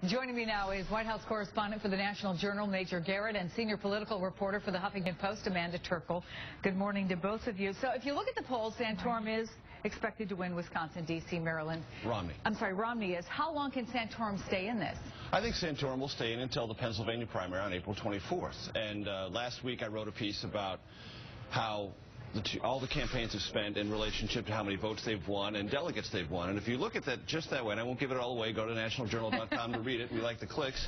Joining me now is White House correspondent for the National Journal, Major Garrett, and senior political reporter for the HuffPost's, Amanda Terkel. Good morning to both of you. So if you look at the polls, Santorum is expected to win Wisconsin, D.C., Maryland. Romney is. How long can Santorum stay in this? I think Santorum will stay in until the Pennsylvania primary on April 24th. And last week I wrote a piece about how all the campaigns have spent in relationship to how many votes they've won and delegates they've won. And if you look at that just that way, and I won't give it all away, go to nationaljournal.com to read it. We like the clicks.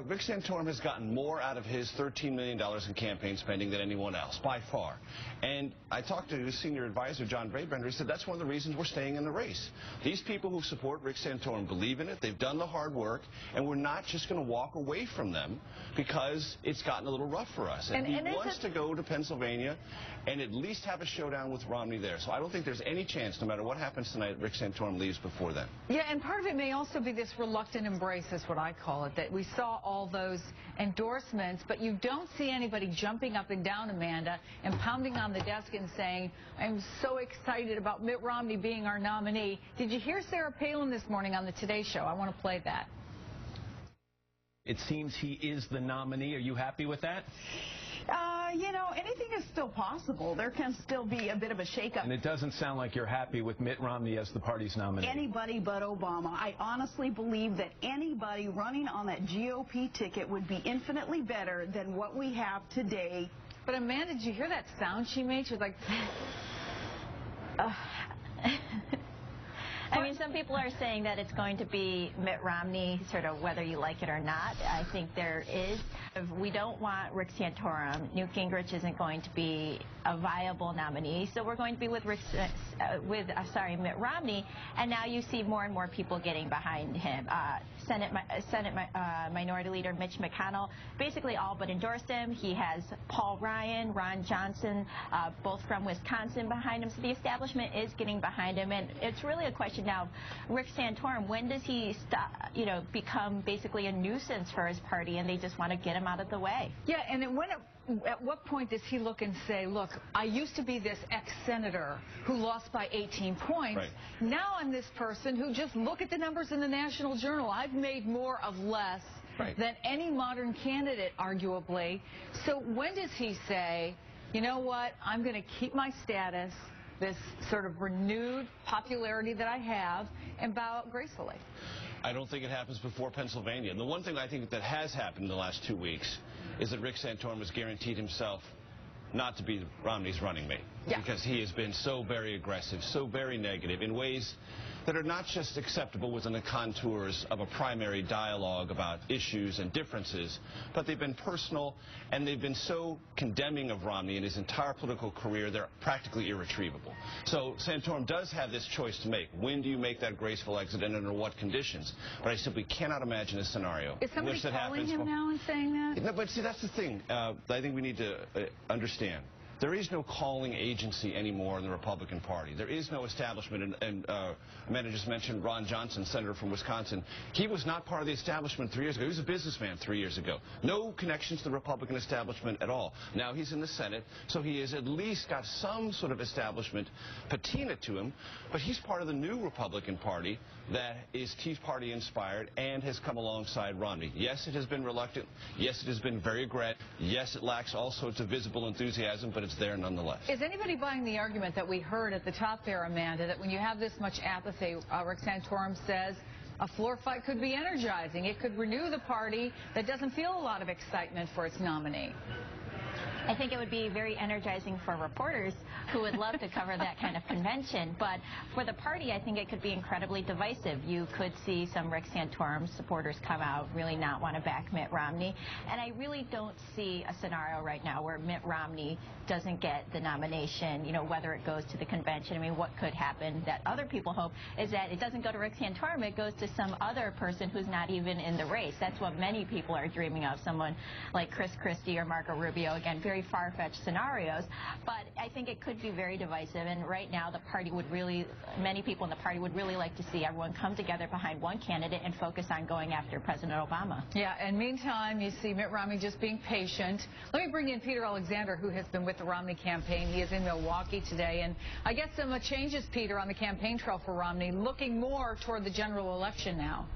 Rick Santorum has gotten more out of his $13 million in campaign spending than anyone else, by far. And I talked to his senior advisor, John Brabender. He said that's one of the reasons we're staying in the race. These people who support Rick Santorum believe in it. They've done the hard work, and we're not just going to walk away from them because it's gotten a little rough for us. And he wants to go to Pennsylvania and at least have a showdown with Romney there. So I don't think there's any chance, no matter what happens tonight, Rick Santorum leaves before then. Yeah, and part of it may also be this reluctant embrace, is what I call it, that we saw all those endorsements, but you don't see anybody jumping up and down, Amanda, and pounding on the desk and saying, I'm so excited about Mitt Romney being our nominee. Did you hear Sarah Palin this morning on the Today Show? I want to play that. It seems he is the nominee. Are you happy with that? You know, anything is still possible. There can still be a bit of a shakeup. And it doesn't sound like you're happy with Mitt Romney as the party's nominee. Anybody but Obama. I honestly believe that anybody running on that GOP ticket would be infinitely better than what we have today. But Amanda, did you hear that sound she made? She was like... I mean, some people are saying that it's going to be Mitt Romney, sort of whether you like it or not. I think there is. We don't want Rick Santorum. Newt Gingrich isn't going to be a viable nominee, so we're going to be with Mitt Romney. And now you see more and more people getting behind him. Senate Minority Leader Mitch McConnell basically all but endorsed him. He has Paul Ryan, Ron Johnson, both from Wisconsin behind him. So the establishment is getting behind him, and it's really a question now. Rick Santorum, when does he stop, become basically a nuisance for his party, and they just want to get him out of the way? Yeah, and at what point does he look and say, look, I used to be this ex-senator who lost by 18 points. Right. Now I'm this person who just look at the numbers in the National Journal. I've made more of less than any modern candidate, arguably. So when does he say, you know what, I'm going to keep my status, this sort of renewed popularity that I have, and bow out gracefully? I don't think it happens before Pennsylvania. And the one thing I think that has happened in the last 2 weeks is that Rick Santorum has guaranteed himself not to be Romney's running mate. Yeah. Because he has been so very aggressive, so very negative in ways that are not just acceptable within the contours of a primary dialogue about issues and differences, but they've been personal, and they've been so condemning of Romney in his entire political career, they're practically irretrievable. So Santorum does have this choice to make. When do you make that graceful exit, and under what conditions? But I simply cannot imagine a scenario Is somebody calling him now and saying that? No, but see, that's the thing. I think we need to understand. There is no calling agency anymore in the Republican Party. There is no establishment. And Amanda just mentioned Ron Johnson, senator from Wisconsin. He was not part of the establishment 3 years ago. He was a businessman 3 years ago. No connections to the Republican establishment at all. Now he's in the Senate, so he has at least got some sort of establishment patina to him. But he's part of the new Republican Party that is Tea Party inspired and has come alongside Romney. Yes, it has been reluctant. Yes, it has been very aggressive. Yes, it lacks all sorts of visible enthusiasm, but it's there nonetheless. Is anybody buying the argument that we heard at the top there, Amanda, that when you have this much apathy, Rick Santorum says a floor fight could be energizing? It could renew the party that doesn't feel a lot of excitement for its nominee. I think it would be very energizing for reporters who would love to cover that kind of convention. But for the party, I think it could be incredibly divisive. You could see some Rick Santorum supporters come out, really not want to back Mitt Romney. And I really don't see a scenario right now where Mitt Romney doesn't get the nomination, whether it goes to the convention. I mean, what could happen that other people hope is that it doesn't go to Rick Santorum, it goes to some other person who's not even in the race. That's what many people are dreaming of, someone like Chris Christie or Marco Rubio. Again, very far-fetched scenarios, but I think it could be very divisive, and right now the party would really, many people in the party would really like to see everyone come together behind one candidate and focus on going after President Obama. Yeah, and meantime, you see Mitt Romney just being patient. Let me bring in Peter Alexander, who has been with the Romney campaign. He is in Milwaukee today, and I guess some changes, Peter, on the campaign trail for Romney, looking more toward the general election now.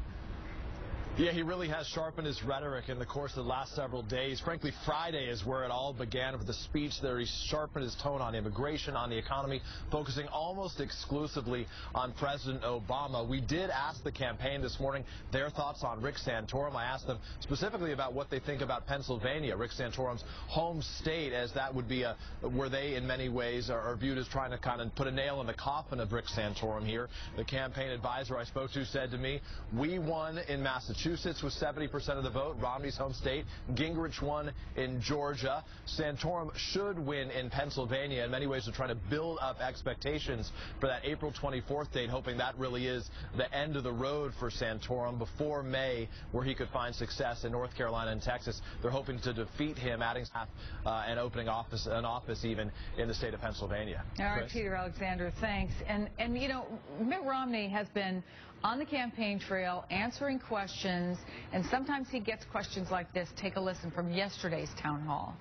Yeah, he really has sharpened his rhetoric in the course of the last several days. Frankly, Friday is where it all began with the speech there. He sharpened his tone on immigration, on the economy, focusing almost exclusively on President Obama. We did ask the campaign this morning their thoughts on Rick Santorum. I asked them specifically about what they think about Pennsylvania, Rick Santorum's home state, as that would be where they in many ways are viewed as trying to kind of put a nail in the coffin of Rick Santorum here. The campaign advisor I spoke to said to me, we won in Massachusetts with 70% of the vote, Romney's home state. Gingrich won in Georgia. Santorum should win in Pennsylvania. In many ways, they're trying to build up expectations for that April 24th date, hoping that really is the end of the road for Santorum before May, where he could find success in North Carolina and Texas. They're hoping to defeat him, adding staff and opening an office even in the state of Pennsylvania. All right, Peter Alexander, thanks. And you know, Mitt Romney has been on the campaign trail answering questions, and sometimes he gets questions like this. Take a listen from yesterday's town hall.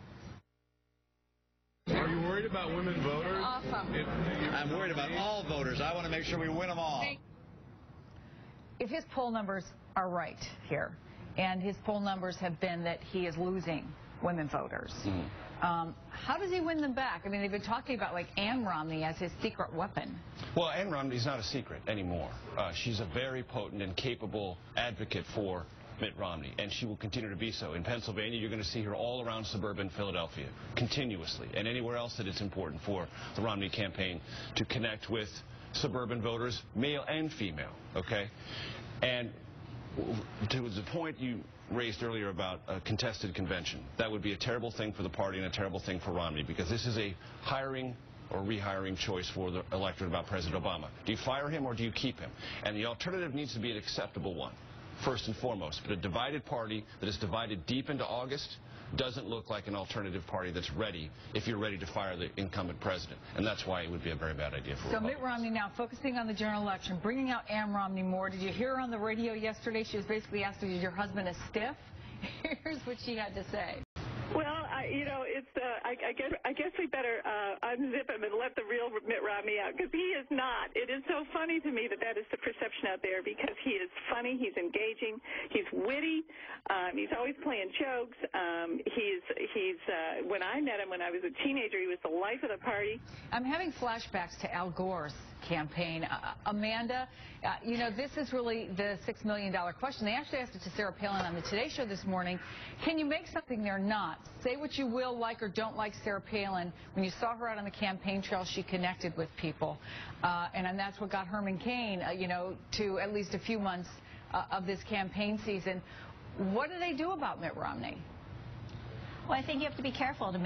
Are you worried about women voters? Awesome. I'm worried about all voters. I want to make sure we win them all. If his poll numbers are right here, and his poll numbers have been that he is losing women voters, how does he win them back? I mean, they've been talking about like Ann Romney as his secret weapon. Well, Ann Romney's not a secret anymore. She's a very potent and capable advocate for Mitt Romney, and she will continue to be so. In Pennsylvania, you're going to see her all around suburban Philadelphia, continuously, and anywhere else that it's important for the Romney campaign to connect with suburban voters, male and female, okay? And to the point you raised earlier about a contested convention, that would be a terrible thing for the party and a terrible thing for Romney, because this is a hiring or rehiring choice for the electorate about President Obama. Do you fire him or do you keep him? And the alternative needs to be an acceptable one, first and foremost. But a divided party that is divided deep into August doesn't look like an alternative party that's ready if you're ready to fire the incumbent president. And that's why it would be a very bad idea for Republicans. So Mitt Romney now focusing on the general election, bringing out Ann Romney more. Did you hear her on the radio yesterday? She was basically asked, is your husband a stiff? Here's what she had to say. Well, you know, it's I guess we better unzip him and let the real Mitt Romney out, because he is not. It is so funny to me that that is the perception out there, because he is funny, he's engaging, he's witty, he's always playing jokes. He's when I met him when I was a teenager, he was the life of the party. I'm having flashbacks to Al Gore's campaign. Amanda, you know, this is really the $6 million question. They actually asked it to Sarah Palin on the Today Show this morning. Can you make something they're not? Say what you will like or don't like Sarah Palin. When you saw her out on the campaign trail, she connected with people. And that's what got Herman Cain, you know, to at least a few months of this campaign season. What do they do about Mitt Romney? Well, I think you have to be careful to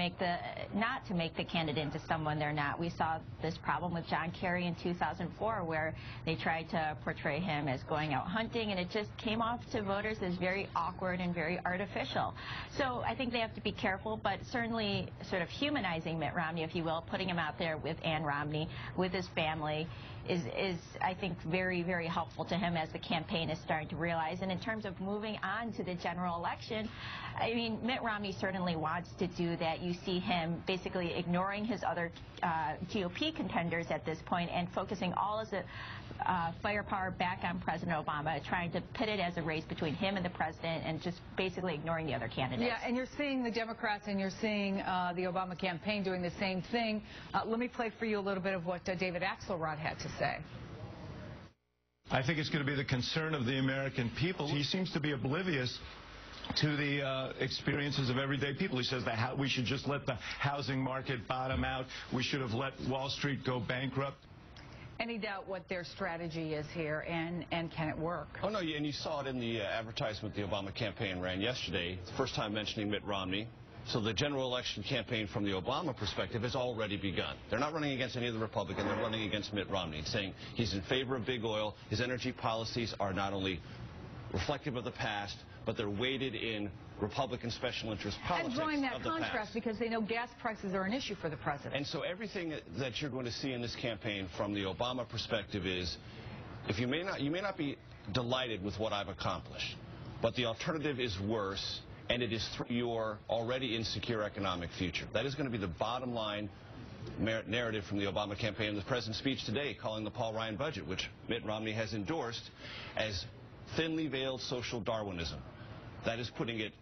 not to make the candidate into someone they're not. We saw this problem with John Kerry in 2004, where they tried to portray him as going out hunting, and it just came off to voters as very awkward and very artificial. So I think they have to be careful, but certainly sort of humanizing Mitt Romney, if you will, putting him out there with Ann Romney, with his family, is I think very, very helpful to him, as the campaign is starting to realize. And in terms of moving on to the general election, I mean, Mitt Romney certainly wants to do that. You see him basically ignoring his other GOP contenders at this point and focusing all his firepower back on President Obama, trying to pit it as a race between him and the president, and just basically ignoring the other candidates. Yeah, and you're seeing the Democrats and you're seeing the Obama campaign doing the same thing. Let me play for you a little bit of what David Axelrod had to say. I think it's going to be the concern of the American people. He seems to be oblivious to the experiences of everyday people. He says that we should just let the housing market bottom out. We should have let Wall Street go bankrupt. Any doubt what their strategy is here, and can it work? Oh, no, and you saw it in the advertisement the Obama campaign ran yesterday, the first time mentioning Mitt Romney. So the general election campaign from the Obama perspective has already begun. They're not running against any of the Republicans. They're running against Mitt Romney, saying he's in favor of big oil. His energy policies are not only reflective of the past, but they're weighted in Republican special interest politics. And drawing that of the contrast past. Because they know gas prices are an issue for the president. And so everything that you're going to see in this campaign from the Obama perspective is, if you may not be delighted with what I've accomplished, but the alternative is worse, and it is through your already insecure economic future. That is going to be the bottom line narrative from the Obama campaign. The president's speech today, calling the Paul Ryan budget, which Mitt Romney has endorsed, as thinly veiled social Darwinism that is putting it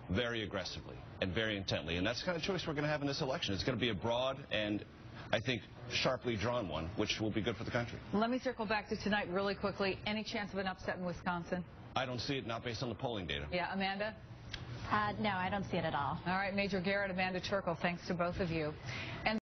very aggressively and very intently. And that's the kind of choice we're going to have in this election. It's going to be a broad and, I think, sharply drawn one, which will be good for the country. Let me circle back to tonight really quickly. Any chance of an upset in Wisconsin? I don't see it, not based on the polling data. Yeah, Amanda? No, I don't see it at all. All right, Major Garrett, Amanda Terkel, thanks to both of you. And